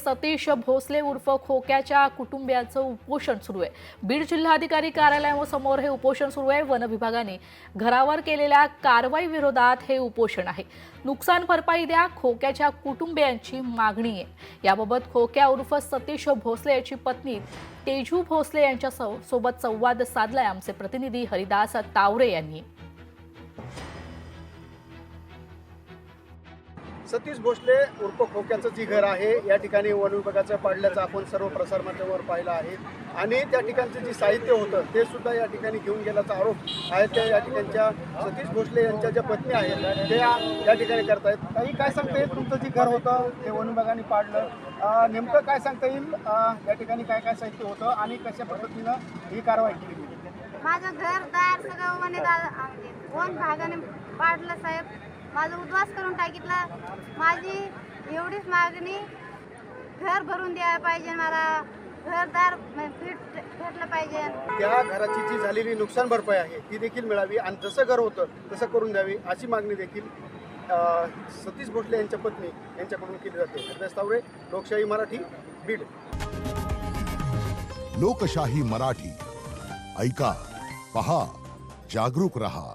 सतीश भोसले उर्फ खोक्याच्या कुटुंबियांचं उपोषण सुरू आहे। बीड जिल्हाधिकारी कार्यालयासमोर हे उपोषण सुरू आहे। वन विभागाने घरावर केलेल्या कारवाई विरोधात हे उपोषण आहे। नुकसान भरपाई द्या, खोक्याच्या कुटुंबियांची मागणी आहे। याबाबत खोक्या उर्फ सतीश भोसले याची पत्नी तेजू भोसले यांच्या सोबत संवाद साधलाय आमचे प्रतिनिधी हरिदास तावरे यांनी। सतीश भोसले उर्फ खोक्याचं जी घर आहे या ठिकाणी वन विभागाचं पाडल्याचं आपण सर्व प्रसारमाध्यमावर पाहिलं आहे आणि त्या ठिकाणचं जे साहित्य होतं ते सुद्धा या ठिकाणी घेऊन गेल्याचा आरोप आहे त्या या ठिकाणच्या सतीश भोसले यांच्या ज्या पत्नी आहेत त्या या ठिकाणी करतायत। काही काय सांगता येईल, तुमचं जे घर होतं ते वन विभागाने पाडलं, नेमकं काय सांगता येईल, या ठिकाणी काय काय साहित्य होतं आणि कशा पद्धतीनं ही कारवाई केली गेली? माझं घरदार सगळं वन विभागाने पाडलं साहेब, माझं उद्ध्वस्त करून टाकितलं। माझी एवढीच मागणी, घर भरून द्यायला पाहिजे, मला घरदार भेटलं पाहिजे। त्या घराची जी झालेली नुकसान भरपाई आहे ती देखील मिळावी आणि जसं घर होतं तसं करून द्यावी अशी मागणी देखील सतीश भोसले यांच्या पत्नी यांच्याकडून केली जाते। हरिदास तावरे, लोकशाही मराठी, बीड। लोकशाही मराठी, ऐका, पहा, जागरूक रहा।